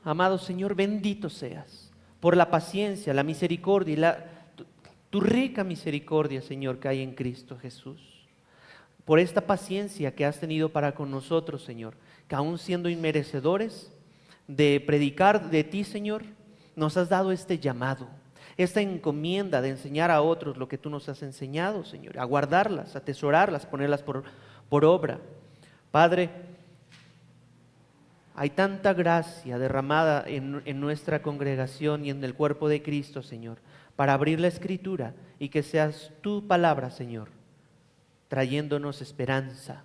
Amado Señor, bendito seas por la paciencia, la misericordia y tu rica misericordia, Señor, que hay en Cristo Jesús. Por esta paciencia que has tenido para con nosotros, Señor, que aún siendo inmerecedores de predicar de ti, Señor, nos has dado este llamado, esta encomienda de enseñar a otros lo que tú nos has enseñado, Señor, a guardarlas, a atesorarlas, ponerlas por obra. Padre, hay tanta gracia derramada en nuestra congregación y en el cuerpo de Cristo, Señor, para abrir la Escritura y que seas tu palabra, Señor, trayéndonos esperanza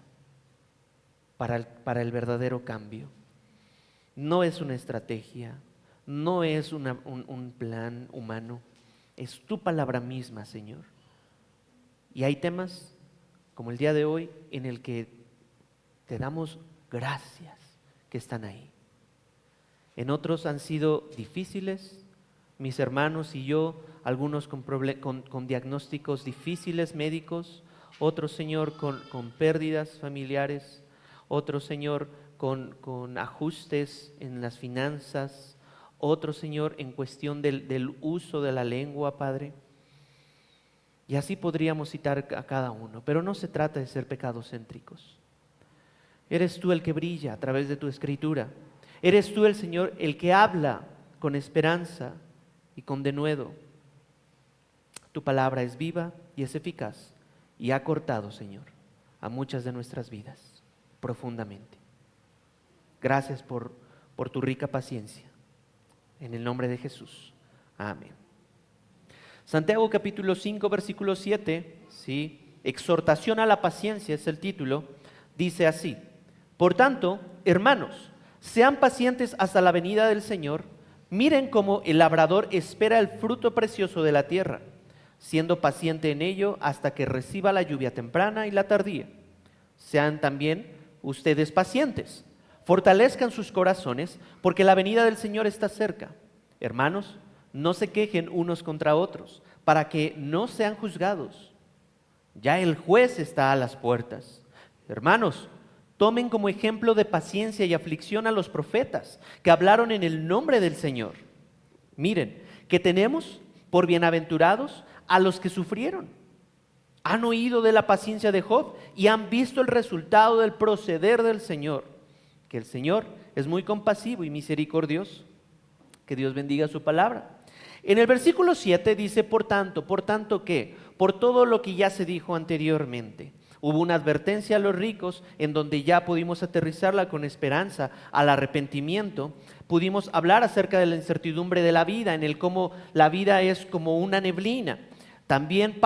para el verdadero cambio. No es una estrategia, no es un plan humano, es tu palabra misma, Señor. Y hay temas como el día de hoy en el que te damos gracias que están ahí. En otros han sido difíciles, mis hermanos y yo, algunos con diagnósticos difíciles médicos, otros, Señor, con pérdidas familiares, otros, Señor, con ajustes en las finanzas, otros, Señor, en cuestión del uso de la lengua, Padre. Y así podríamos citar a cada uno, pero no se trata de ser pecadocéntricos. Eres tú el que brilla a través de tu Escritura. Eres tú el Señor, el que habla con esperanza y con denuedo. Tu palabra es viva y es eficaz y ha cortado, Señor, a muchas de nuestras vidas profundamente. Gracias por tu rica paciencia. En el nombre de Jesús. Amén. Santiago capítulo 5, versículo 7, ¿sí? Exhortación a la paciencia es el título. Dice así: por tanto, hermanos, sean pacientes hasta la venida del Señor. Miren cómo el labrador espera el fruto precioso de la tierra, siendo paciente en ello hasta que reciba la lluvia temprana y la tardía. Sean también ustedes pacientes, fortalezcan sus corazones, porque la venida del Señor está cerca. Hermanos, no se quejen unos contra otros, para que no sean juzgados. Ya el juez está a las puertas. Hermanos, tomen como ejemplo de paciencia y aflicción a los profetas que hablaron en el nombre del Señor. Miren, que tenemos por bienaventurados a los que sufrieron. Han oído de la paciencia de Job y han visto el resultado del proceder del Señor, que el Señor es muy compasivo y misericordioso. Que Dios bendiga su palabra. En el versículo 7 dice, por tanto, ¿qué? Por todo lo que ya se dijo anteriormente. Hubo una advertencia a los ricos en donde ya pudimos aterrizarla con esperanza al arrepentimiento. Pudimos hablar acerca de la incertidumbre de la vida, en el cómo la vida es como una neblina. También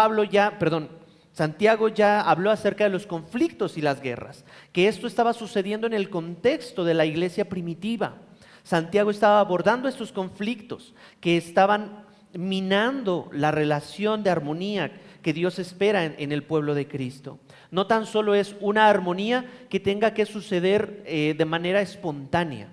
Santiago ya habló acerca de los conflictos y las guerras, que esto estaba sucediendo en el contexto de la iglesia primitiva. Santiago estaba abordando estos conflictos que estaban minando la relación de armonía que Dios espera en el pueblo de Cristo. No tan solo es una armonía que tenga que suceder de manera espontánea.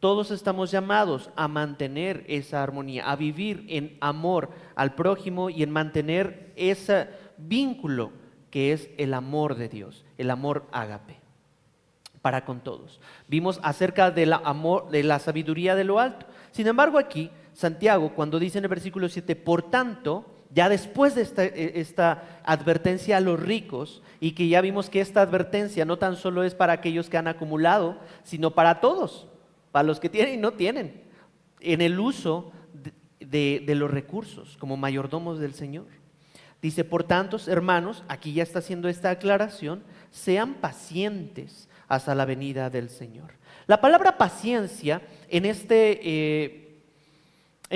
Todos estamos llamados a mantener esa armonía, a vivir en amor al prójimo y en mantener ese vínculo que es el amor de Dios, el amor ágape para con todos. Vimos acerca del amor, de la sabiduría de lo alto. Sin embargo, aquí Santiago, cuando dice en el versículo 7, por tanto, ya después de esta advertencia a los ricos, y que ya vimos que esta advertencia no tan solo es para aquellos que han acumulado, sino para todos, para los que tienen y no tienen, en el uso de los recursos como mayordomos del Señor. Dice, por tanto, hermanos, aquí ya está haciendo esta aclaración, sean pacientes hasta la venida del Señor. La palabra paciencia en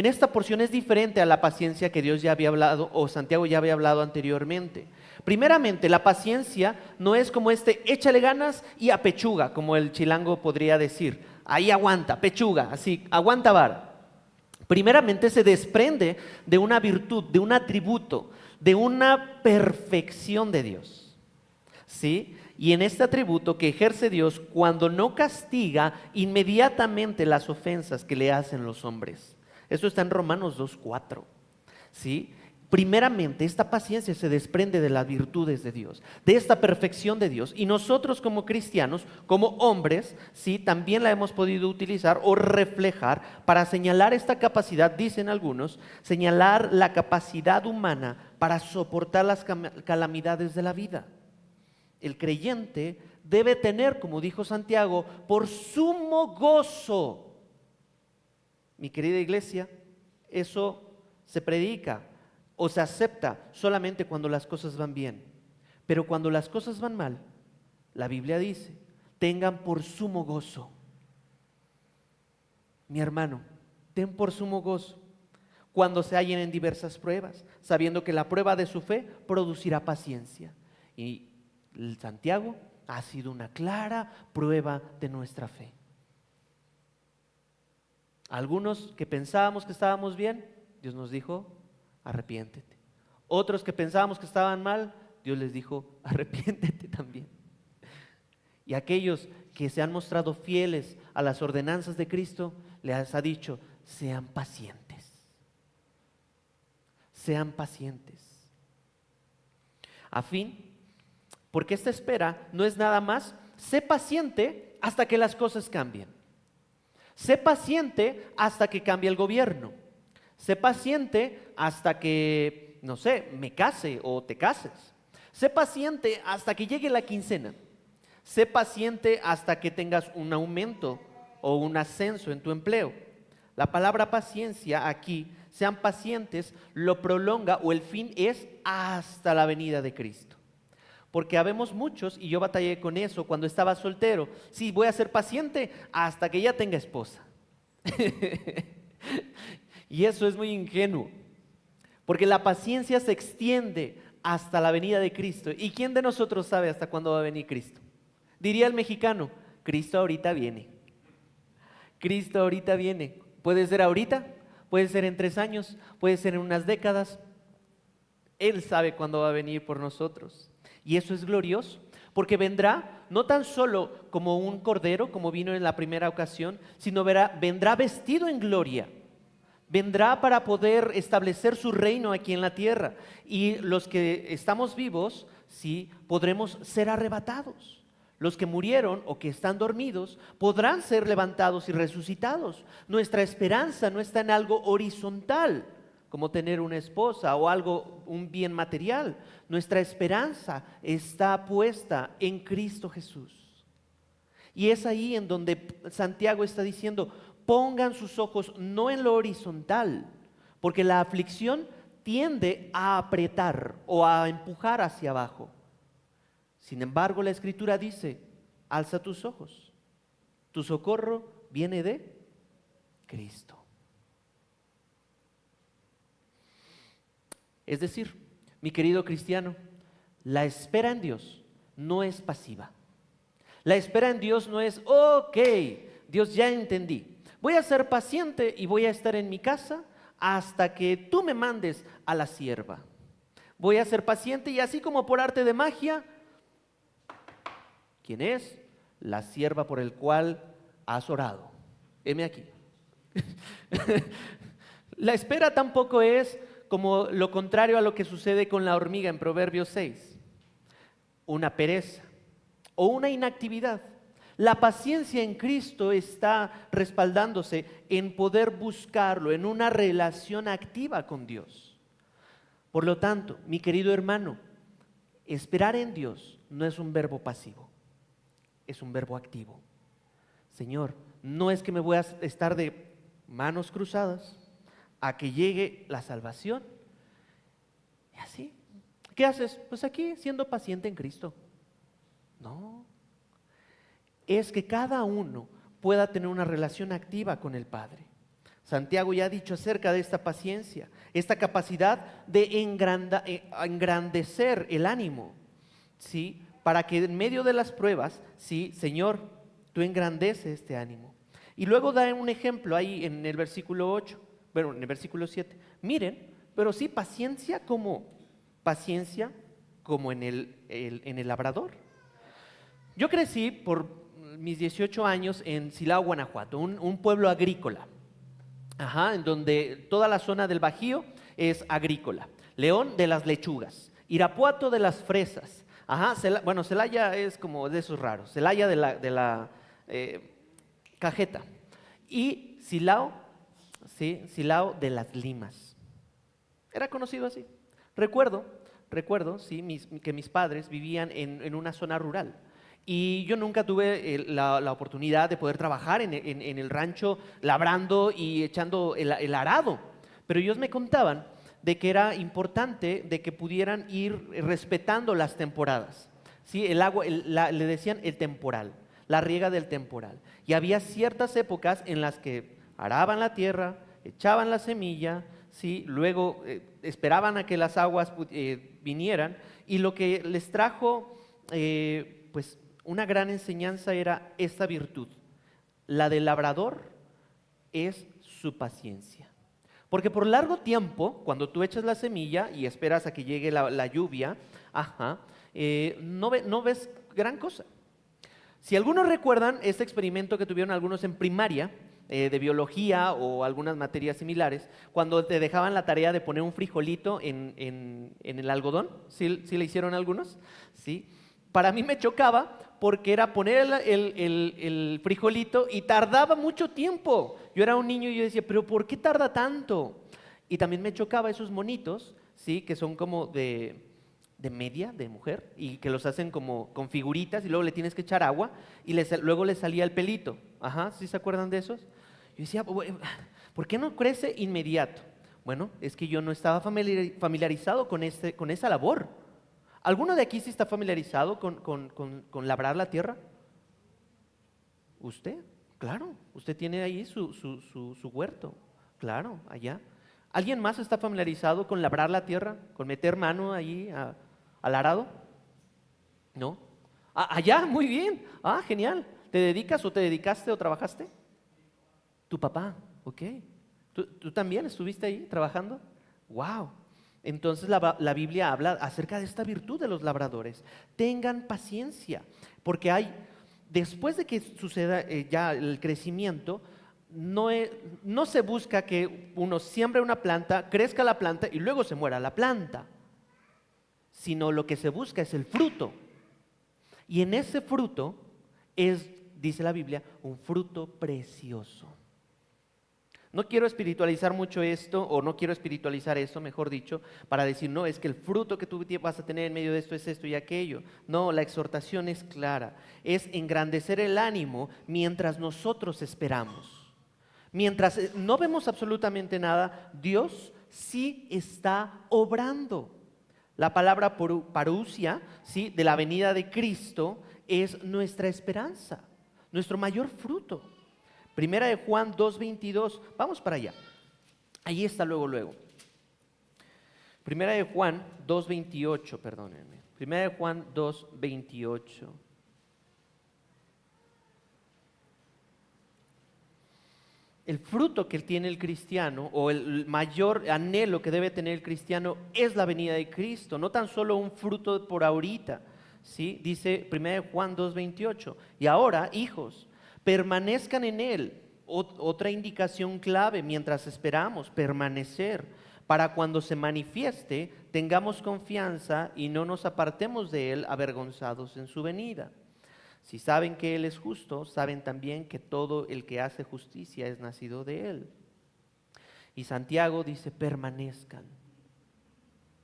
esta porción es diferente a la paciencia que Dios ya había hablado o Santiago ya había hablado anteriormente. Primeramente, la paciencia no es como échale ganas y apechuga, como el chilango podría decir. Ahí aguanta, pechuga, así, aguanta vara. Primeramente se desprende de una virtud, de un atributo, de una perfección de Dios, ¿sí? Y en este atributo que ejerce Dios cuando no castiga inmediatamente las ofensas que le hacen los hombres. Esto está en Romanos 2:4, ¿sí? Primeramente, esta paciencia se desprende de las virtudes de Dios, de esta perfección de Dios. Y nosotros como cristianos, como hombres, sí, también la hemos podido utilizar o reflejar para señalar esta capacidad, dicen algunos, señalar la capacidad humana para soportar las calamidades de la vida. El creyente debe tener, como dijo Santiago, por sumo gozo. Mi querida iglesia, eso se predica o se acepta solamente cuando las cosas van bien. Pero cuando las cosas van mal, la Biblia dice, tengan por sumo gozo. Mi hermano, ten por sumo gozo cuando se hallen en diversas pruebas, sabiendo que la prueba de su fe producirá paciencia. Y el Santiago ha sido una clara prueba de nuestra fe. Algunos que pensábamos que estábamos bien, Dios nos dijo, arrepiéntete. Otros que pensábamos que estaban mal, Dios les dijo, arrepiéntete también. Y aquellos que se han mostrado fieles a las ordenanzas de Cristo, les ha dicho, sean pacientes. Sean pacientes. A fin, porque esta espera no es nada más, sé paciente hasta que las cosas cambien. Sé paciente hasta que cambie el gobierno. Sé paciente hasta que, no sé, me case o te cases. Sé paciente hasta que llegue la quincena. Sé paciente hasta que tengas un aumento o un ascenso en tu empleo. La palabra paciencia aquí, sean pacientes, lo prolonga o el fin es hasta la venida de Cristo. Porque habemos muchos, y yo batallé con eso cuando estaba soltero. Sí, voy a ser paciente hasta que ya tenga esposa. Y eso es muy ingenuo, porque la paciencia se extiende hasta la venida de Cristo. ¿Y quién de nosotros sabe hasta cuándo va a venir Cristo? Diría el mexicano, Cristo ahorita viene. Cristo ahorita viene. Puede ser ahorita, puede ser en 3 años, puede ser en unas décadas. Él sabe cuándo va a venir por nosotros. Y eso es glorioso, porque vendrá no tan solo como un cordero, como vino en la primera ocasión, sino vendrá vestido en gloria. Vendrá para poder establecer su reino aquí en la tierra. Y los que estamos vivos, sí, podremos ser arrebatados. Los que murieron o que están dormidos podrán ser levantados y resucitados. Nuestra esperanza no está en algo horizontal, como tener una esposa o algo, un bien material. Nuestra esperanza está puesta en Cristo Jesús. Y es ahí en donde Santiago está diciendo, pongan sus ojos no en lo horizontal, porque la aflicción tiende a apretar o a empujar hacia abajo. Sin embargo, la Escritura dice, alza tus ojos, tu socorro viene de Cristo. Es decir, mi querido cristiano, la espera en Dios no es pasiva. La espera en Dios no es, ok, Dios ya entendí. Voy a ser paciente y voy a estar en mi casa hasta que tú me mandes a la sierva. Voy a ser paciente y así como por arte de magia, ¿quién es? La sierva por el cual has orado. Heme aquí. La espera tampoco es como lo contrario a lo que sucede con la hormiga en Proverbios 6. Una pereza o una inactividad. La paciencia en Cristo está respaldándose en poder buscarlo, en una relación activa con Dios. Por lo tanto, mi querido hermano, esperar en Dios no es un verbo pasivo, es un verbo activo. Señor, no es que me voy a estar de manos cruzadas a que llegue la salvación. Y así, ¿qué haces? Pues aquí siendo paciente en Cristo. No. Es que cada uno pueda tener una relación activa con el Padre. Santiago ya ha dicho acerca de esta paciencia, esta capacidad de engrandecer el ánimo, ¿sí? Para que en medio de las pruebas, sí, Señor, tú engrandece este ánimo. Y luego da un ejemplo ahí en el versículo 8, bueno, en el versículo 7. Miren, pero sí, paciencia como en el labrador. Yo crecí por mis 18 años en Silao, Guanajuato, un pueblo agrícola, en donde toda la zona del Bajío es agrícola. León de las lechugas, Irapuato de las fresas. Ajá, bueno, Celaya es como de esos raros, Celaya de la Cajeta. Y Silao, ¿sí? Silao de las limas. Era conocido así. Recuerdo, sí, que mis padres vivían en una zona rural. Y yo nunca tuve la oportunidad de poder trabajar en el rancho labrando y echando el arado. Pero ellos me contaban de que era importante de que pudieran ir respetando las temporadas. ¿Sí? El agua, le decían el temporal, la riega del temporal. Y había ciertas épocas en las que araban la tierra, echaban la semilla, ¿sí? Luego esperaban a que las aguas vinieran, y lo que les trajo pues una gran enseñanza era esta virtud. La del labrador es su paciencia. Porque por largo tiempo, cuando tú echas la semilla y esperas a que llegue la lluvia, no ves gran cosa. Si algunos recuerdan este experimento que tuvieron algunos en primaria, de biología o algunas materias similares, cuando te dejaban la tarea de poner un frijolito en el algodón, ¿sí le hicieron algunos? ¿Sí? Para mí me chocaba porque era poner el frijolito y tardaba mucho tiempo. Yo era un niño y yo decía, pero ¿por qué tarda tanto? Y también me chocaba esos monitos, ¿sí? Que son como de media, de mujer, y que los hacen como con figuritas y luego le tienes que echar agua y luego le salía el pelito. Ajá, ¿sí se acuerdan de esos? Yo decía, ¿por qué no crece inmediato? Bueno, es que yo no estaba familiarizado con esa labor. ¿Alguno de aquí sí está familiarizado con labrar la tierra? ¿Usted? Claro, usted tiene ahí su huerto, claro, allá. ¿Alguien más está familiarizado con labrar la tierra? ¿Con meter mano ahí al arado? ¿No? Allá, muy bien. Genial. ¿Te dedicas o te dedicaste o trabajaste? Tu papá, ok. ¿Tú también estuviste ahí trabajando? ¡Wow! Entonces la Biblia habla acerca de esta virtud de los labradores. Tengan paciencia, porque después de que suceda ya el crecimiento, no se busca que uno siembre una planta, crezca la planta y luego se muera la planta, sino lo que se busca es el fruto. Y en ese fruto dice la Biblia, un fruto precioso. No quiero espiritualizar mucho esto, o no quiero espiritualizar esto, mejor dicho, para decir, no, es que el fruto que tú vas a tener en medio de esto es esto y aquello. No, la exhortación es clara, es engrandecer el ánimo mientras nosotros esperamos. Mientras no vemos absolutamente nada, Dios sí está obrando. La palabra parousia, ¿sí? De la venida de Cristo es nuestra esperanza, nuestro mayor fruto. Primera de Juan 2:22, vamos para allá. Ahí está luego. Primera de Juan 2:28, perdónenme. Primera de Juan 2:28. El fruto que tiene el cristiano, o el mayor anhelo que debe tener el cristiano, es la venida de Cristo, no tan solo un fruto por ahorita, ¿sí? Dice 1 Juan 2:28, y ahora, hijos, permanezcan en Él. Otra indicación clave mientras esperamos, permanecer, para cuando se manifieste, tengamos confianza y no nos apartemos de Él avergonzados en su venida. Si saben que Él es justo, saben también que todo el que hace justicia es nacido de Él. Y Santiago dice, permanezcan.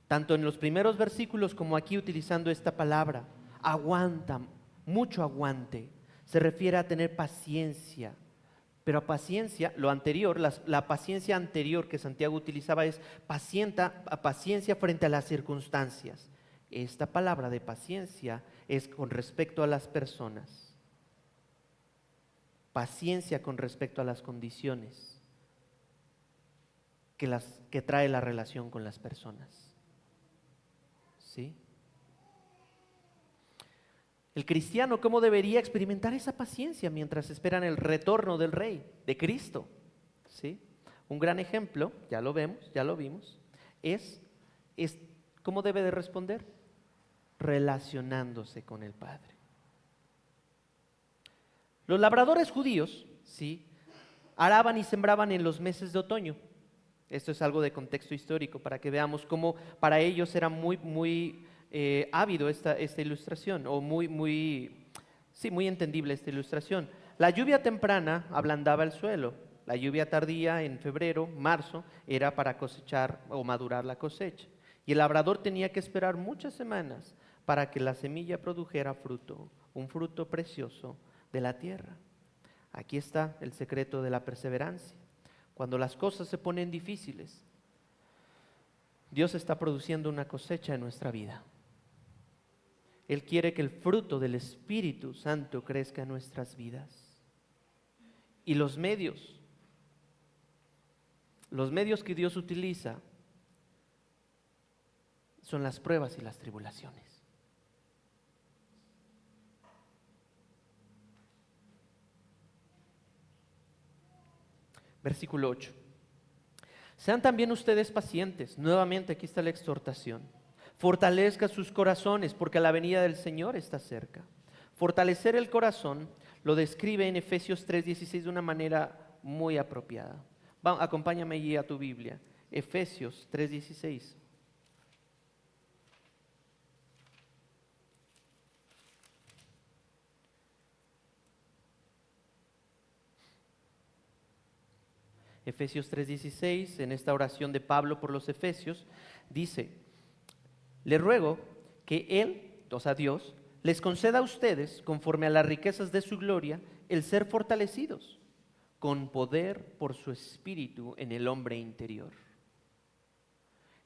Tanto en los primeros versículos como aquí utilizando esta palabra, aguantan, mucho aguante. Se refiere a tener paciencia. Pero paciencia, lo anterior, la paciencia anterior que Santiago utilizaba es paciencia frente a las circunstancias. Esta palabra de paciencia es con respecto a las personas. Paciencia con respecto a las condiciones que trae la relación con las personas. ¿Sí? El cristiano, ¿cómo debería experimentar esa paciencia mientras esperan el retorno del Rey, de Cristo? ¿Sí? Un gran ejemplo, ya lo vimos, es ¿cómo debe de responder? Relacionándose con el Padre. Los labradores judíos, ¿sí? Araban y sembraban en los meses de otoño. Esto es algo de contexto histórico para que veamos cómo para ellos era muy ávido esta ilustración, o muy entendible esta ilustración. La lluvia temprana ablandaba el suelo. La lluvia tardía en febrero, marzo, era para cosechar o madurar la cosecha. Y el labrador tenía que esperar muchas semanas para que la semilla produjera fruto, un fruto precioso de la tierra. Aquí está el secreto de la perseverancia. Cuando las cosas se ponen difíciles, Dios está produciendo una cosecha en nuestra vida. Él quiere que el fruto del Espíritu Santo crezca en nuestras vidas. Y los medios que Dios utiliza son las pruebas y las tribulaciones. Versículo 8. Sean también ustedes pacientes. Nuevamente aquí está la exhortación. Fortalezca sus corazones porque la venida del Señor está cerca. Fortalecer el corazón lo describe en Efesios 3:16 de una manera muy apropiada. Acompáñame allí a tu Biblia. Efesios 3:16. Efesios 3:16, en esta oración de Pablo por los Efesios, dice: le ruego que Él, o sea Dios, les conceda a ustedes, conforme a las riquezas de su gloria, el ser fortalecidos con poder por su Espíritu en el hombre interior.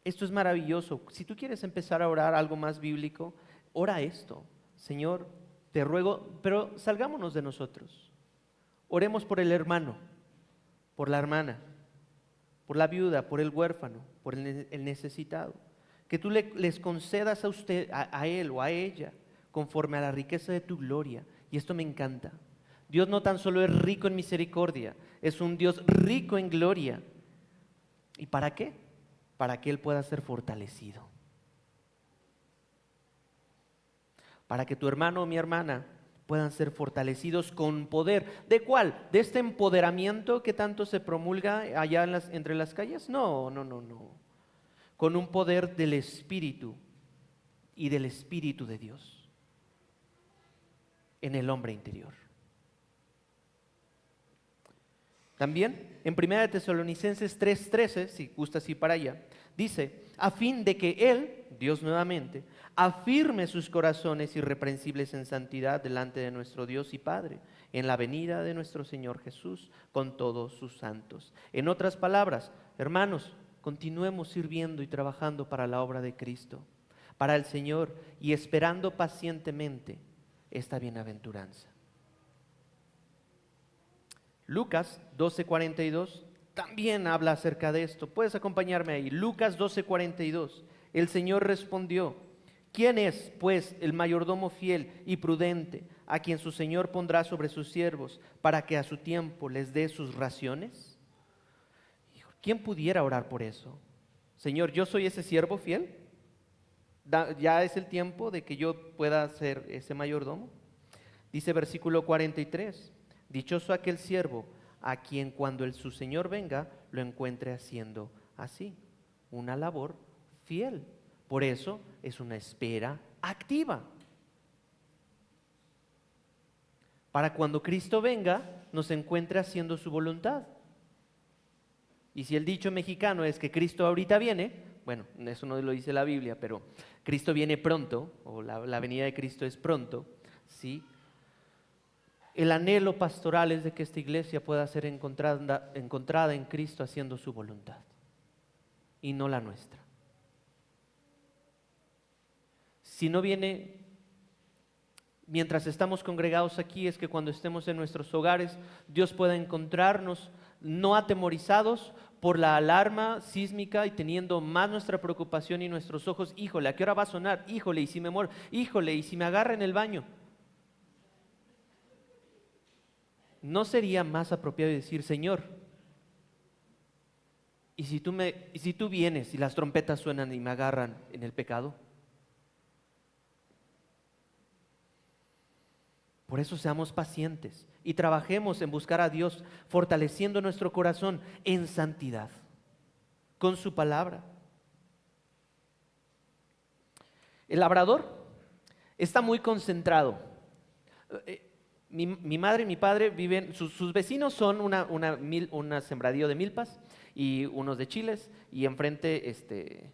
Esto es maravilloso. Si tú quieres empezar a orar algo más bíblico, ora esto: Señor, te ruego, pero salgámonos de nosotros. Oremos por el hermano, por la hermana, por la viuda, por el huérfano, por el necesitado. Que tú les concedas a usted, a él o a ella, conforme a la riqueza de tu gloria. Y esto me encanta. Dios no tan solo es rico en misericordia, es un Dios rico en gloria. ¿Y para qué? Para que Él pueda ser fortalecido. Para que tu hermano o mi hermana puedan ser fortalecidos con poder. ¿De cuál? ¿De este empoderamiento que tanto se promulga allá entre las calles? No. Con un poder del Espíritu y del Espíritu de Dios en el hombre interior. También en 1 Tesalonicenses 3:13, si gustas ir para allá, dice: a fin de que Él, Dios nuevamente, afirme sus corazones irreprensibles en santidad delante de nuestro Dios y Padre, en la venida de nuestro Señor Jesús con todos sus santos. En otras palabras, hermanos, continuemos sirviendo y trabajando para la obra de Cristo, para el Señor, y esperando pacientemente esta bienaventuranza. Lucas 12:42 también habla acerca de esto. Puedes acompañarme ahí. Lucas 12:42. El Señor respondió: ¿quién es, pues, el mayordomo fiel y prudente, a quien su Señor pondrá sobre sus siervos, para que a su tiempo les dé sus raciones? ¿Quién pudiera orar por eso? Señor, yo soy ese siervo fiel. Ya es el tiempo de que yo pueda ser ese mayordomo. Dice versículo 43: dichoso aquel siervo a quien cuando su Señor venga lo encuentre haciendo así, una labor fiel. Por eso es una espera activa. Para cuando Cristo venga nos encuentre haciendo su voluntad. Y si el dicho mexicano es que Cristo ahorita viene, bueno, eso no lo dice la Biblia, pero Cristo viene pronto, o la venida de Cristo es pronto, ¿sí? El anhelo pastoral es de que esta iglesia pueda ser encontrada en Cristo haciendo su voluntad y no la nuestra. Si no viene mientras estamos congregados aquí, es que cuando estemos en nuestros hogares, Dios pueda encontrarnos no atemorizados por la alarma sísmica y teniendo más nuestra preocupación y nuestros ojos: híjole, ¿a qué hora va a sonar? Híjole, ¿y si me muero? Híjole, ¿y si me agarra en el baño? ¿No sería más apropiado decir: Señor, ¿y si tú vienes y las trompetas suenan y me agarran en el pecado? Por eso seamos pacientes y trabajemos en buscar a Dios, fortaleciendo nuestro corazón en santidad. con su palabra. El labrador está muy concentrado. Mi madre y mi padre viven, sus vecinos son una sembradío de milpas y unos de chiles, y enfrente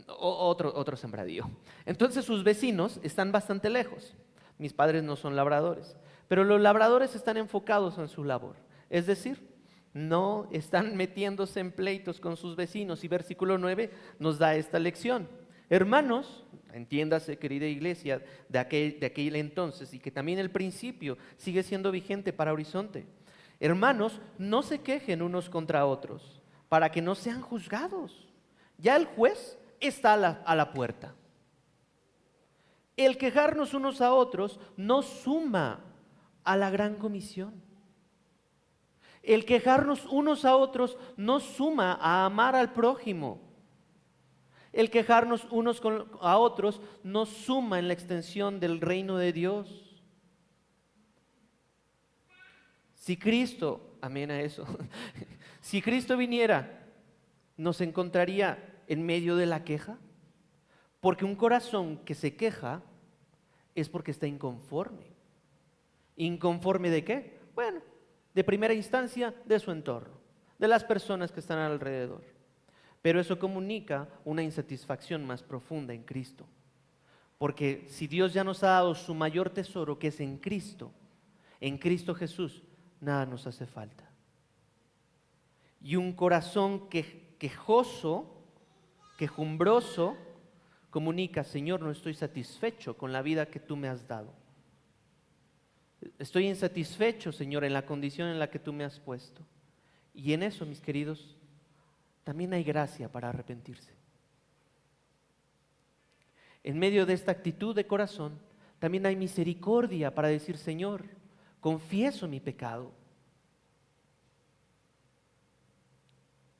otro sembradío. Entonces sus vecinos están bastante lejos. Mis padres no son labradores, pero los labradores están enfocados en su labor. Es decir, no están metiéndose en pleitos con sus vecinos. Y versículo 9 nos da esta lección. Hermanos, entiéndase, querida iglesia, de aquel entonces, y que también el principio sigue siendo vigente para Horizonte. Hermanos, no se quejen unos contra otros, para que no sean juzgados. Ya el juez está a la puerta. El quejarnos unos a otros no suma a la gran comisión. El quejarnos unos a otros no suma a amar al prójimo. El quejarnos unos a otros no suma en la extensión del reino de Dios. Si Cristo, amén a eso, si Cristo viniera, ¿nos encontraría en medio de la queja? Porque un corazón que se queja es porque está inconforme. ¿Inconforme de qué? Bueno, de primera instancia, de su entorno, de las personas que están alrededor. Pero eso comunica una insatisfacción más profunda en Cristo. Porque si Dios ya nos ha dado su mayor tesoro, que es en Cristo Jesús, nada nos hace falta. Y un corazón quejoso, quejumbroso, comunica: Señor, no estoy satisfecho con la vida que tú me has dado. Estoy insatisfecho, Señor, en la condición en la que tú me has puesto. Y en eso, mis queridos, también hay gracia para arrepentirse. En medio de esta actitud de corazón, también hay misericordia para decir: Señor, confieso mi pecado.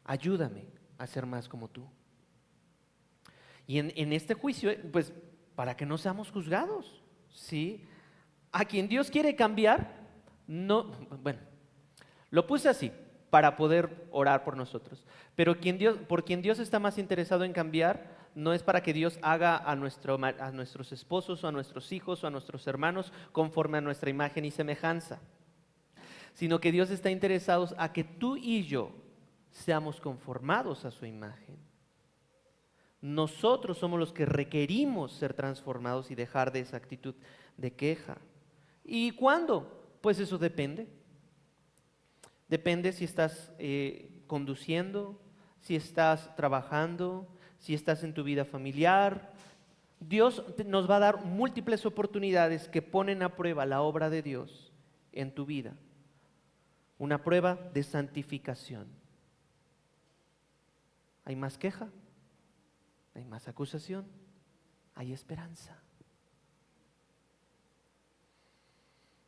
Ayúdame a ser más como tú. Y en este juicio, pues, para que no seamos juzgados, ¿sí? A quien Dios quiere cambiar, no, bueno, lo puse así para poder orar por nosotros. Pero por quien Dios está más interesado en cambiar, no es para que Dios haga a nuestros esposos o a nuestros hijos o a nuestros hermanos conforme a nuestra imagen y semejanza, sino que Dios está interesado a que tú y yo seamos conformados a su imagen. Nosotros somos los que requerimos ser transformados y dejar de esa actitud de queja. ¿Y cuándo? Pues eso depende. Depende si estás conduciendo, si estás trabajando, si estás en tu vida familiar. Dios nos va a dar múltiples oportunidades que ponen a prueba la obra de Dios en tu vida. Una prueba de santificación. ¿Hay más queja? ¿Hay más acusación? ¿Hay esperanza?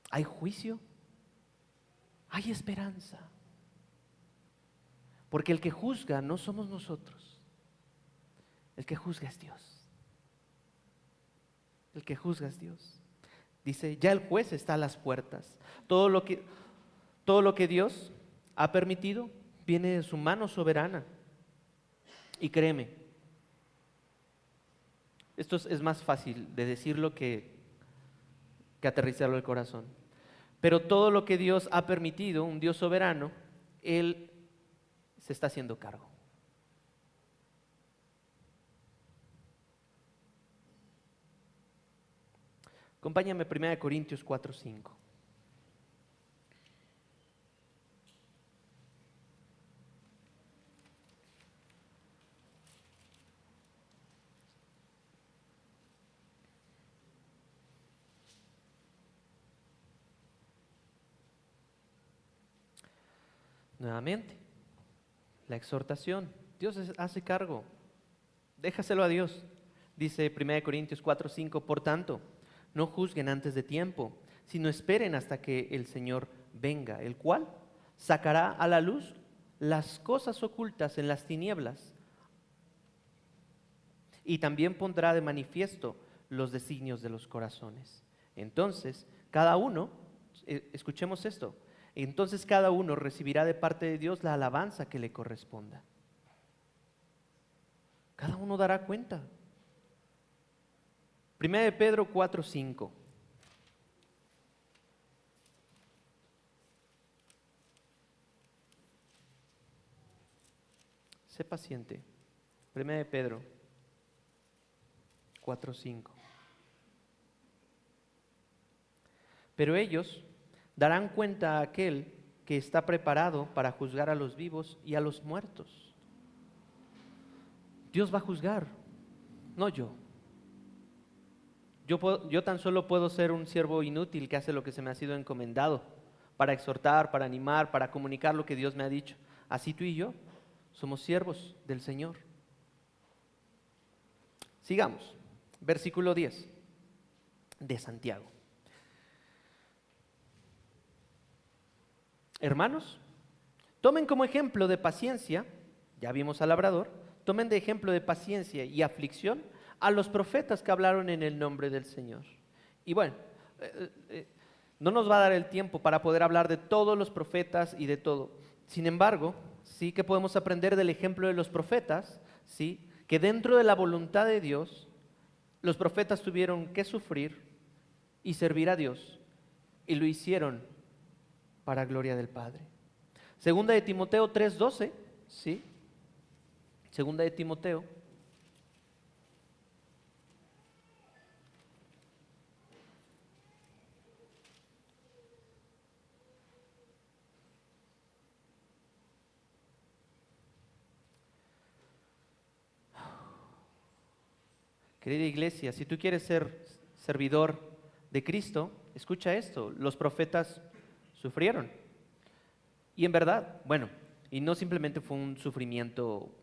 ¿Hay juicio? Hay esperanza. Porque el que juzga no somos nosotros. El que juzga es Dios. El que juzga es Dios. Dice, ya el juez está a las puertas. Todo lo que Dios ha permitido viene de su mano soberana. Y créeme, esto es más fácil de decirlo que aterrizarlo al corazón. Pero todo lo que Dios ha permitido, un Dios soberano, Él se está haciendo cargo. Acompáñame a 1 Corintios 4:5. Nuevamente, la exhortación. Dios hace cargo. Déjaselo a Dios. Dice 1 Corintios 4:5, por tanto, no juzguen antes de tiempo, sino esperen hasta que el Señor venga, el cual sacará a la luz las cosas ocultas en las tinieblas y también pondrá de manifiesto los designios de los corazones. Entonces, cada uno, escuchemos esto, entonces cada uno recibirá de parte de Dios la alabanza que le corresponda. Cada uno dará cuenta. 1 Pedro 4:5. Sé paciente. 1 Pedro 4:5. Pero ellos darán cuenta a aquel que está preparado para juzgar a los vivos y a los muertos. Dios va a juzgar, no yo. Yo tan solo puedo ser un siervo inútil que hace lo que se me ha sido encomendado, para exhortar, para animar, para comunicar lo que Dios me ha dicho. Así tú y yo somos siervos del Señor. Sigamos, versículo 10 de Santiago. Hermanos, tomen como ejemplo de paciencia, ya vimos al labrador, tomen de ejemplo de paciencia y aflicción a los profetas que hablaron en el nombre del Señor. Y bueno, no nos va a dar el tiempo para poder hablar de todos los profetas y de todo. Sin embargo, sí que podemos aprender del ejemplo de los profetas, sí, que dentro de la voluntad de Dios, los profetas tuvieron que sufrir y servir a Dios, y lo hicieron para gloria del Padre. Segunda de Timoteo 3:12, ¿sí? Segunda de Timoteo. Querida iglesia, si tú quieres ser servidor de Cristo, escucha esto, los profetas sufrieron. Y en verdad, bueno, y no simplemente fue un sufrimiento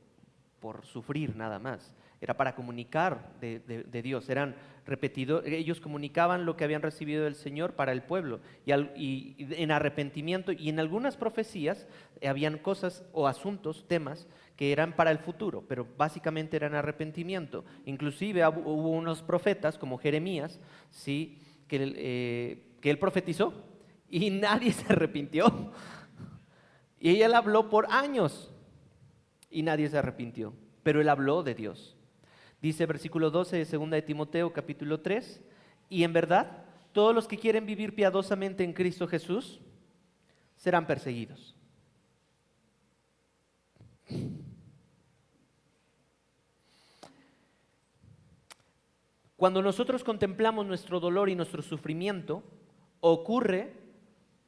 por sufrir nada más, era para comunicar de Dios, eran repetidores, ellos comunicaban lo que habían recibido del Señor para el pueblo, y en arrepentimiento, y en algunas profecías habían cosas o asuntos, temas, que eran para el futuro, pero básicamente eran arrepentimiento. Inclusive hubo unos profetas como Jeremías, ¿sí? que él profetizó, y nadie se arrepintió. Y él habló por años y nadie se arrepintió, pero él habló de Dios. Dice versículo 12 de 2 de Timoteo capítulo 3, y en verdad, todos los que quieren vivir piadosamente en Cristo Jesús serán perseguidos. Cuando nosotros contemplamos nuestro dolor y nuestro sufrimiento, ocurre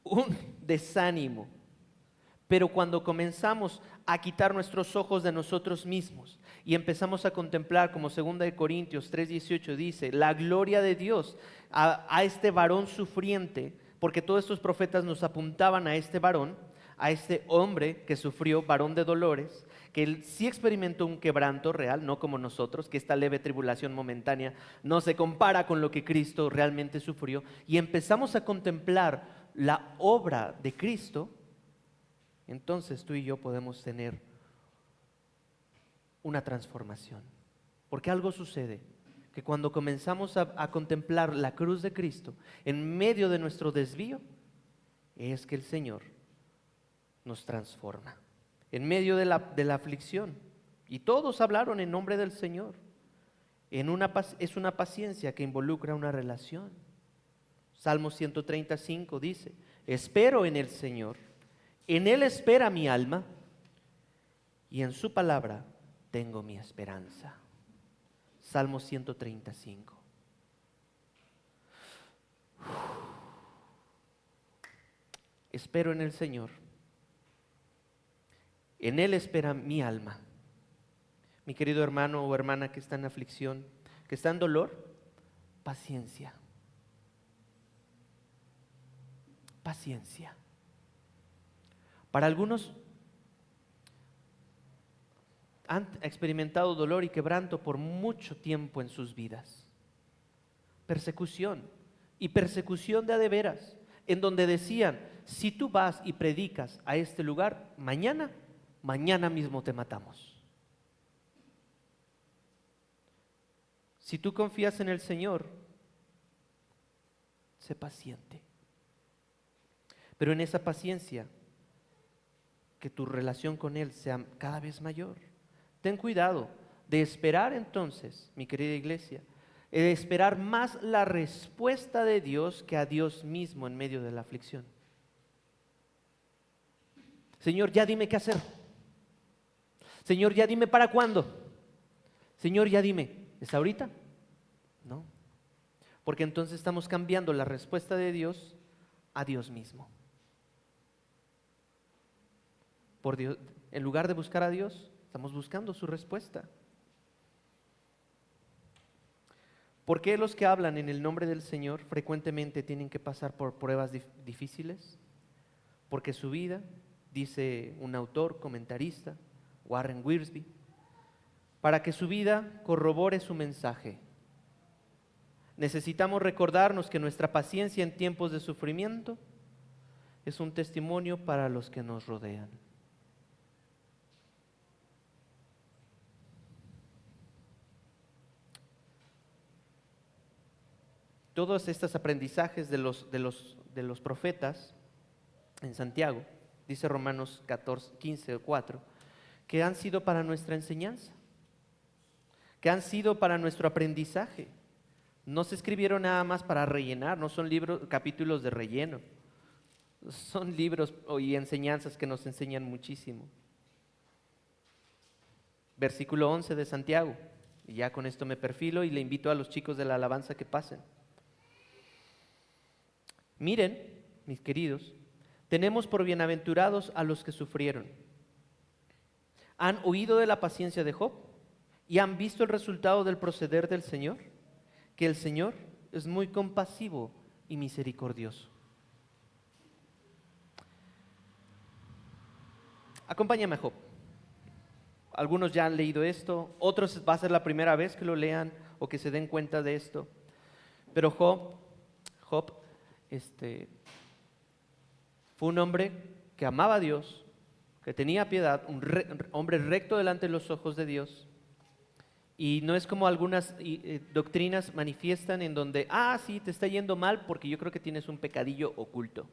un desánimo. Pero cuando comenzamos a quitar nuestros ojos de nosotros mismos y empezamos a contemplar, como 2 de Corintios 3:18 dice, la gloria de Dios a este varón sufriente, porque todos estos profetas nos apuntaban a este varón, a este hombre que sufrió, varón de dolores, que él sí experimentó un quebranto real, no como nosotros, que esta leve tribulación momentánea no se compara con lo que Cristo realmente sufrió, y empezamos a contemplar la obra de Cristo. Entonces tú y yo podemos tener una transformación. Porque algo sucede, que cuando comenzamos a contemplar la cruz de Cristo en medio de nuestro desvío, es que el Señor nos transforma. En medio de la aflicción, y todos hablaron en nombre del Señor, es una paciencia que involucra una relación. Salmo 135 dice, espero en el Señor. En Él espera mi alma y en su palabra tengo mi esperanza. Salmo 135. Espero en el Señor. En Él espera mi alma. Mi querido hermano o hermana que está en aflicción, que está en dolor, paciencia. Paciencia. Para algunos han experimentado dolor y quebranto por mucho tiempo en sus vidas. Persecución, y persecución de a de veras, en donde decían, si tú vas y predicas a este lugar, mañana mismo te matamos. Si tú confías en el Señor, sé paciente. Pero en esa paciencia, que tu relación con Él sea cada vez mayor. Ten cuidado de esperar entonces, mi querida iglesia, de esperar más la respuesta de Dios que a Dios mismo en medio de la aflicción. Señor, ya dime qué hacer. Señor, ya dime para cuándo. Señor, ya dime, ¿es ahorita? No, porque entonces estamos cambiando la respuesta de Dios a Dios mismo. Por Dios, en lugar de buscar a Dios, estamos buscando su respuesta. ¿Por qué los que hablan en el nombre del Señor frecuentemente tienen que pasar por pruebas difíciles? Porque su vida, dice un autor, comentarista, Warren Wiersbe, para que su vida corrobore su mensaje, necesitamos recordarnos que nuestra paciencia en tiempos de sufrimiento es un testimonio para los que nos rodean. Todos estos aprendizajes de los profetas en Santiago, dice Romanos 15:4, que han sido para nuestra enseñanza, que han sido para nuestro aprendizaje. No se escribieron nada más para rellenar, no son libros, capítulos de relleno, son libros y enseñanzas que nos enseñan muchísimo. Versículo 11 de Santiago, y ya con esto me perfilo y le invito a los chicos de la alabanza que pasen. Miren, mis queridos, tenemos por bienaventurados a los que sufrieron. ¿Han oído de la paciencia de Job y han visto el resultado del proceder del Señor? Que el Señor es muy compasivo y misericordioso. Acompáñame a Job. Algunos ya han leído esto, otros va a ser la primera vez que lo lean o que se den cuenta de esto. Pero Job fue un hombre que amaba a Dios, que tenía piedad, un hombre recto delante de los ojos de Dios. Y no es como algunas doctrinas manifiestan en donde, sí, te está yendo mal porque yo creo que tienes un pecadillo oculto.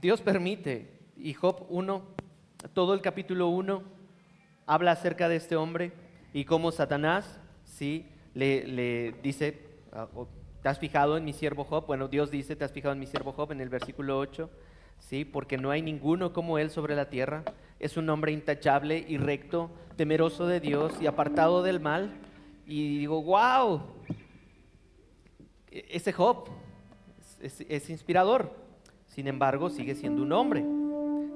Dios permite, y Job 1, todo el capítulo 1 habla acerca de este hombre y cómo Satanás, sí, le dice, ¿te has fijado en mi siervo Job? Bueno, Dios dice, ¿te has fijado en mi siervo Job? En el versículo 8, sí, porque no hay ninguno como él sobre la tierra. Es un hombre intachable y recto, temeroso de Dios y apartado del mal. Y digo, wow, ese Job es inspirador. Sin embargo, sigue siendo un hombre.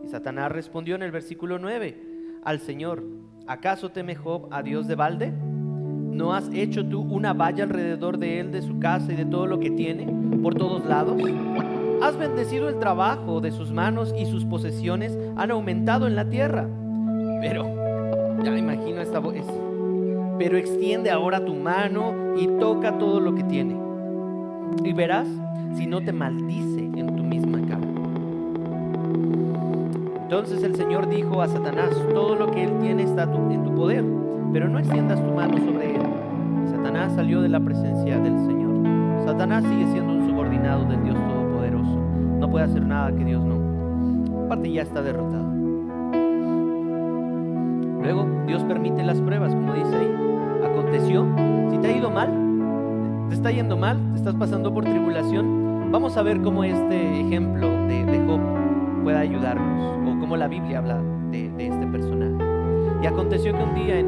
Y Satanás respondió en el versículo 9 al Señor: ¿acaso teme Job a Dios de balde? ¿No has hecho tú una valla alrededor de él, de su casa y de todo lo que tiene, por todos lados? Has bendecido el trabajo de sus manos y sus posesiones han aumentado en la tierra. Pero, ya imagino esta voz, pero extiende ahora tu mano y toca todo lo que tiene, y verás si no te maldice en tu misma cara. Entonces el Señor dijo a Satanás: todo lo que él tiene está en tu poder, pero no extiendas tu mano sobre él. Y Satanás salió de la presencia del Señor. Satanás sigue siendo un subordinado del Dios Todopoderoso. No puede hacer nada que Dios no. Aparte, ya está derrotado. Luego Dios permite las pruebas, como dice ahí. Aconteció, si te ha ido mal, te está yendo mal, te estás pasando por tribulación, vamos a ver cómo este ejemplo de Job puede ayudarnos, o cómo la Biblia habla de este personaje. Y aconteció que un día en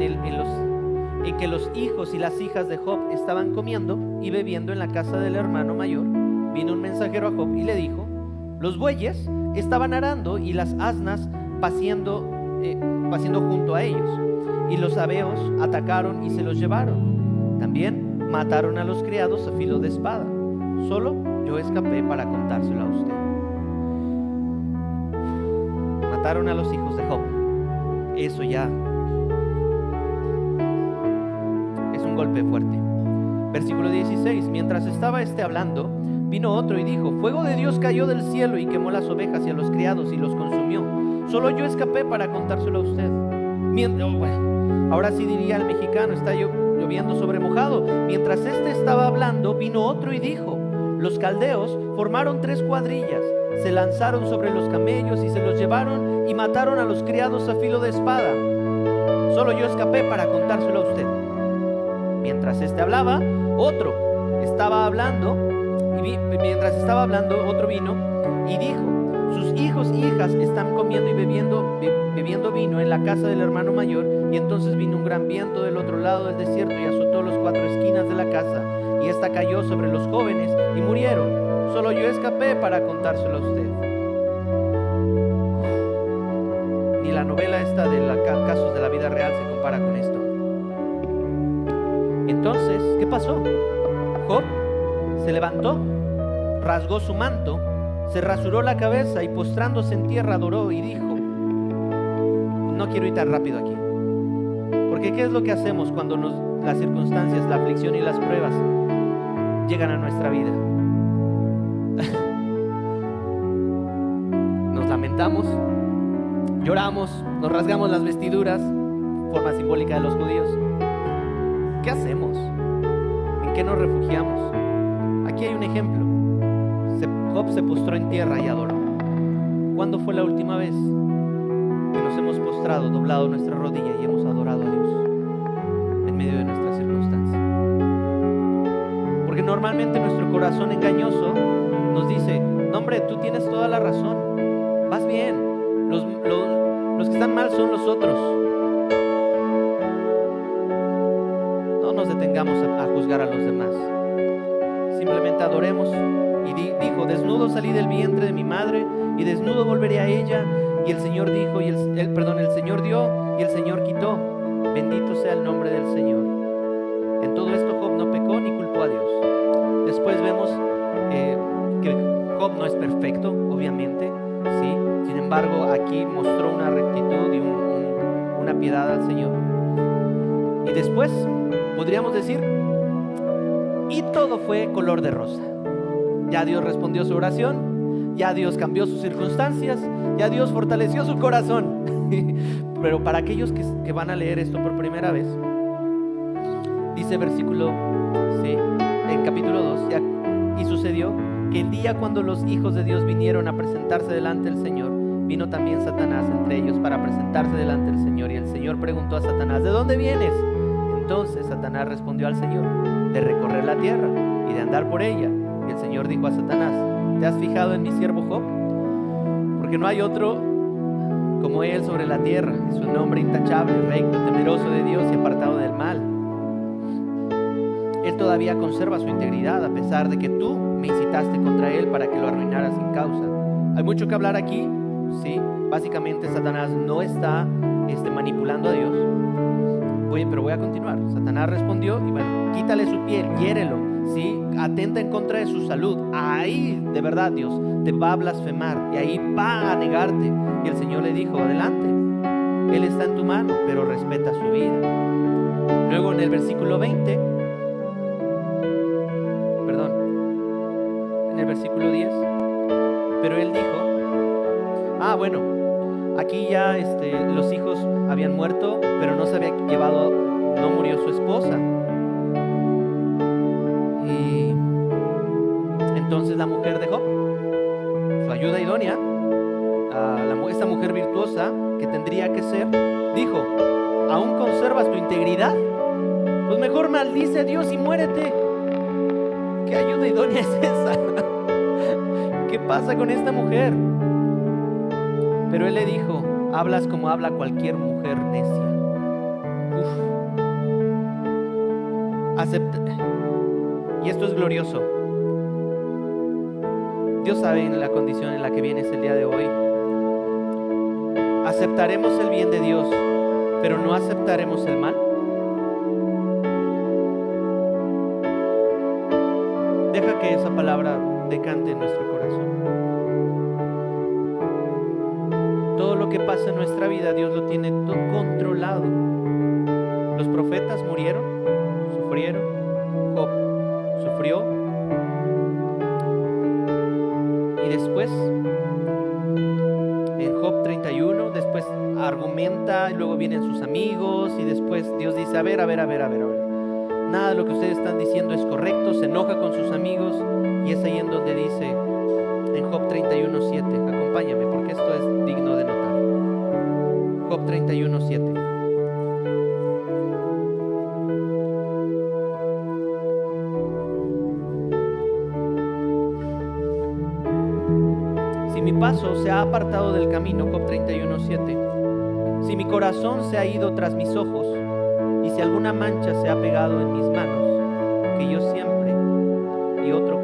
que los hijos y las hijas de Job estaban comiendo y bebiendo en la casa del hermano mayor, vino un mensajero a Job y le dijo: los bueyes estaban arando y las asnas paciendo junto a ellos, y los sabeos atacaron y se los llevaron. También mataron a los criados a filo de espada. Solo yo escapé para contárselo a usted. Mataron a los hijos de Job. Eso ya es un golpe fuerte. Versículo 16: mientras estaba hablando, vino otro y dijo: fuego de Dios cayó del cielo y quemó las ovejas y a los criados y los consumió. Solo yo escapé para contárselo a usted. Ahora sí diría el mexicano: está lloviendo sobre mojado. Mientras estaba hablando, vino otro y dijo: los caldeos formaron 3 cuadrillas, se lanzaron sobre los camellos y se los llevaron y mataron a los criados a filo de espada. Solo yo escapé para contárselo a usted. Mientras éste hablaba, otro estaba hablando, mientras estaba hablando, otro vino y dijo: sus hijos e hijas están comiendo y bebiendo vino en la casa del hermano mayor. Y entonces vino un gran viento del otro lado del desierto y azotó las 4 esquinas de la casa, y esta cayó sobre los jóvenes y murieron. Solo yo escapé para contárselo a usted. Ni la novela esta de casos de la vida real se compara con esto. Entonces, ¿qué pasó? Job se levantó, rasgó su manto, se rasuró la cabeza y postrándose en tierra adoró y dijo: no quiero ir tan rápido aquí, porque ¿qué es lo que hacemos cuando las circunstancias, la aflicción y las pruebas llegan a nuestra vida? Nos lamentamos, lloramos, nos rasgamos las vestiduras, forma simbólica de los judíos. ¿Qué hacemos? ¿En qué nos refugiamos? Aquí hay un ejemplo. Job se postró en tierra y adoró. ¿Cuándo fue la última vez que nos hemos postrado, doblado nuestra rodilla y hemos adorado a Dios en medio de nuestras circunstancias? Porque normalmente nuestro corazón engañoso nos dice: no, hombre, tú tienes toda la razón, vas bien, los que están mal son los otros. No nos detengamos a juzgar a los demás, simplemente adoremos. Y dijo: desnudo salí del vientre de mi madre y desnudo volveré a ella. Y el Señor dijo, el Señor dio y el Señor quitó. Bendito sea el nombre del Señor. En todo esto Job no pecó ni culpó a Dios. Después vemos que Job no es perfecto, obviamente, ¿sí? Sin embargo, aquí mostró una rectitud y una piedad al Señor. Y después podríamos decir, y todo fue color de rosa. Ya Dios respondió su oración, ya Dios cambió sus circunstancias, ya Dios fortaleció su corazón. Pero para aquellos que van a leer esto por primera vez, dice versículo, ¿sí?, en capítulo 2, y sucedió que el día cuando los hijos de Dios vinieron a presentarse delante del Señor, vino también Satanás entre ellos para presentarse delante del Señor. Y el Señor preguntó a Satanás: ¿de dónde vienes? Entonces Satanás respondió al Señor: de recorrer la tierra y de andar por ella. Y el Señor dijo a Satanás: ¿te has fijado en mi siervo Job? Porque no hay otro como él sobre la tierra. Es un hombre intachable, recto, temeroso de Dios y apartado del mal. Él todavía conserva su integridad a pesar de que tú me incitaste contra él para que lo arruinara sin causa. Hay mucho que hablar aquí, ¿sí? Básicamente Satanás no está manipulando a Dios. Pero voy a continuar. Satanás respondió y bueno, quítale su piel, hiérelo, ¿sí? Atenta en contra de su salud. Ahí de verdad Dios te va a blasfemar y ahí va a negarte. Y el Señor le dijo: adelante, Él está en tu mano, pero respeta su vida. Luego en el versículo 20, en el versículo 10, pero Él dijo: bueno, aquí ya los hijos habían muerto, pero no se había llevado, no murió su esposa. Y entonces la mujer de Job, su ayuda idónea, esta mujer virtuosa que tendría que ser, dijo: ¿aún conservas tu integridad? Pues mejor maldice a Dios y muérete. ¿Qué ayuda idónea es esa? ¿Qué pasa con esta mujer? Pero él le dijo: hablas como habla cualquier mujer necia. Y esto es glorioso. Dios sabe en la condición en la que vienes el día de hoy. ¿Aceptaremos el bien de Dios, pero no aceptaremos el mal? Deja que esa palabra decante en nuestro corazón. Todo lo que pasa en nuestra vida, Dios lo tiene todo controlado. Los profetas murieron, sufrieron, Job sufrió, y después en Job 31, después argumenta, y luego vienen sus amigos, y después Dios dice: a ver, nada de lo que ustedes están diciendo es correcto. Se enoja con sus amigos, y es ahí en donde dice: en Job 31:7. Acompáñame porque esto es digno de notar. Job 31:7. Si mi paso se ha apartado del camino, Job 31:7. Si mi corazón se ha ido tras mis ojos, y si alguna mancha se ha pegado en mis manos, que yo siembre y otro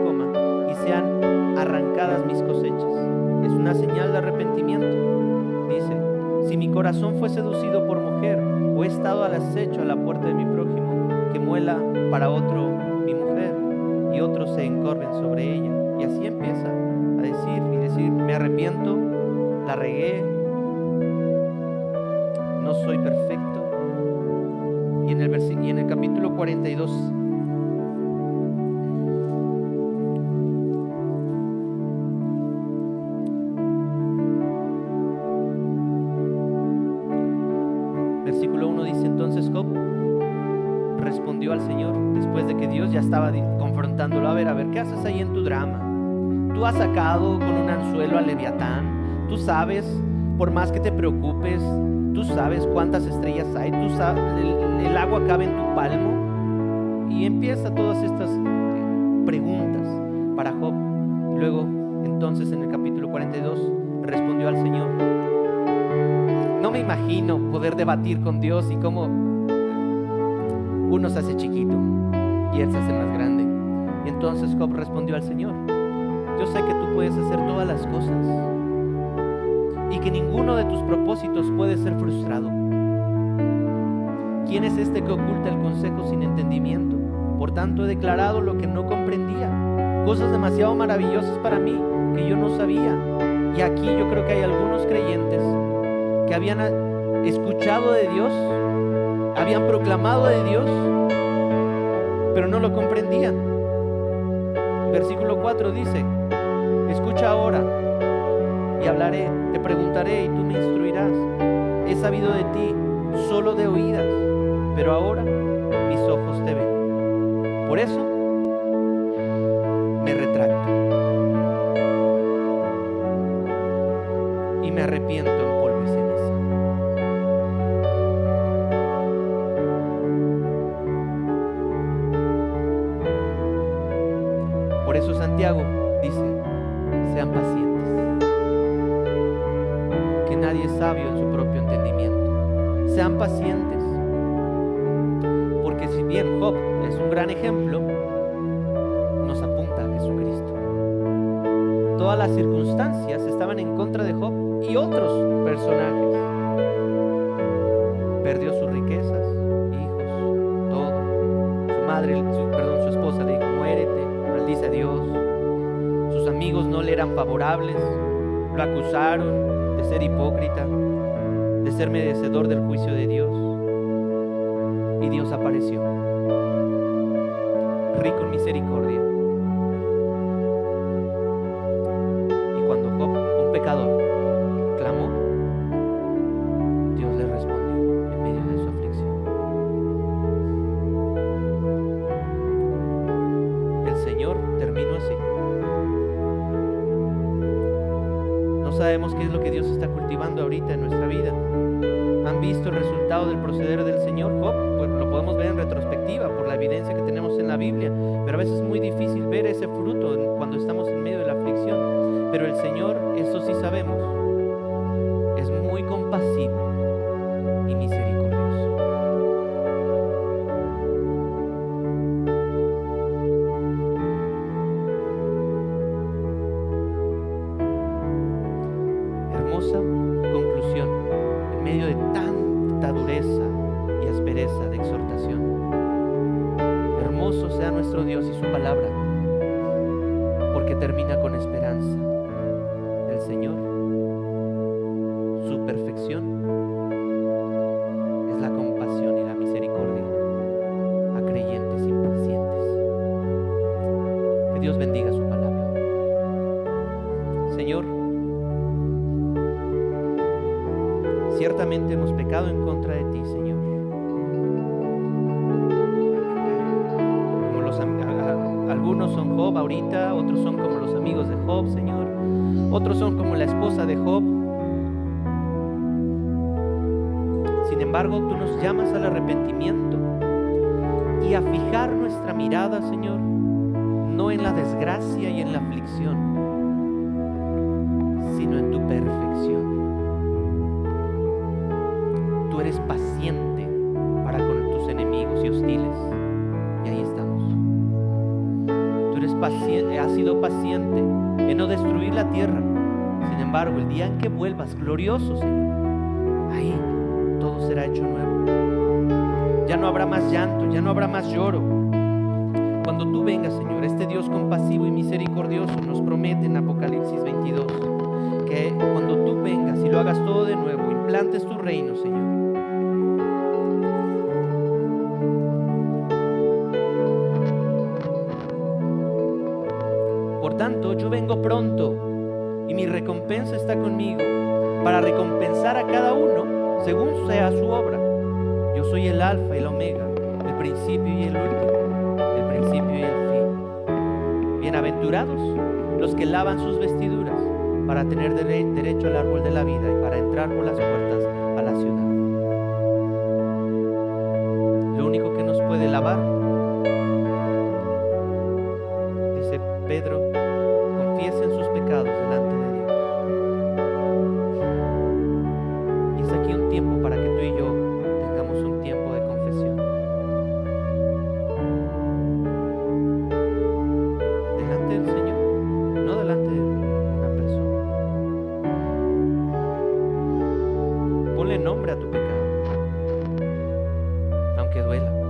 coma, y sean arrancadas mis cosechas, es una señal de arrepentimiento. Dice: si mi corazón fue seducido por mujer, o he estado al acecho a la puerta de mi prójimo, que muela para otro mi mujer, y otros se encorven sobre ella. Y así empieza a decir, me arrepiento, la regué, no soy perfecto. Y en el capítulo 42, versículo 1 dice: entonces Job respondió al Señor, después de que Dios ya estaba confrontándolo: a ver, ¿qué haces ahí en tu drama? Tú has sacado con un anzuelo a Leviatán, tú sabes, por más que te preocupes, tú sabes cuántas estrellas hay, tú sabes, el agua cabe en tu palmo. Y empieza todas estas preguntas para Job. Luego, entonces, en el capítulo 42, respondió al Señor. No me imagino poder debatir con Dios y cómo uno se hace chiquito y Él se hace más grande. Y entonces Job respondió al Señor: yo sé que tú puedes hacer todas las cosas y que ninguno de tus propósitos puede ser frustrado. ¿Quién es este que oculta el consejo sin entendimiento? Por tanto he declarado lo que no comprendía, cosas demasiado maravillosas para mí que yo no sabía. Y aquí yo creo que hay algunos creyentes que habían escuchado de Dios, habían proclamado de Dios, pero no lo comprendían. Versículo 4 dice: escucha ahora y hablaré, te preguntaré y tú me instruirás. He sabido de ti solo de oídas, pero ahora mis ojos te ven. Por eso me retracto y me arrepiento en polvo y ceniza. Por eso Santiago dice: sean pacientes, que nadie es sabio en su propio entendimiento. Sean pacientes, porque si bien Job es un gran ejemplo, nos apunta a Jesucristo. Todas las circunstancias estaban en contra de Job y otros personajes. Perdió sus riquezas, hijos, todo. Su esposa le dijo: muérete, maldice a Dios. Sus amigos no le eran favorables, lo acusaron de ser hipócrita, de ser merecedor del juicio de Dios. Y Dios apareció, rico en misericordia. Y cuando Job, un pecador, clamó, Dios le respondió en medio de su aflicción. El Señor terminó así. No sabemos qué es lo que Dios está cultivando ahorita en nuestra vida. ¿Han visto el resultado del proceder del Señor? Job, pues lo podemos ver en retrospectiva por la evidencia que tenemos en la Biblia, pero a veces es muy difícil ver ese fruto cuando estamos en medio de la aflicción. Pero el Señor, eso sí sabemos, es muy compasivo y misericordioso. Hermosa conclusión en medio de tanta dureza y aspereza de exhortación. Hermoso sea nuestro Dios y su palabra, porque termina con esperanza. El Señor, su perfección es la compasión y la misericordia a creyentes impacientes. Que Dios bendiga su palabra. Señor, ciertamente hemos pecado en contra de ti, Señor. Como algunos Algunos son Job ahorita, otros son como los amigos de Job, Señor. Otros son como la esposa de Job. Sin embargo, tú nos llamas al arrepentimiento y a fijar nuestra mirada, Señor, no en la desgracia y en la aflicción, sino en tu perfección. Tú eres paciente para con tus enemigos y hostiles, y ahí estamos. Tú eres paciente, has sido paciente en no destruir la tierra. Sin embargo, el día en que vuelvas glorioso, Señor, ahí todo será hecho nuevo. Ya no habrá más llanto, ya no habrá más lloro. Cuando tú vengas, Señor, este Dios compasivo y misericordioso nos promete en Apocalipsis 22 que cuando tú vengas y lo hagas todo de nuevo, implantes tu reino, Señor. Por tanto, yo vengo pronto y mi recompensa está conmigo para recompensar a cada uno según sea su obra. Yo soy el Alfa y el Omega, el principio y el último, el principio y el fin. Bienaventurados los que lavan sus vestiduras para tener derecho al árbol de la vida y para entrar por las puertas a la ciudad. Lo único que nos puede lavar, dice Pedro, confiesen sus pecados delante de Dios. Y es aquí un tiempo para que tú y yo tengamos un tiempo de confesión. Delante del Señor, no delante de una persona. Ponle nombre a tu pecado, aunque duela.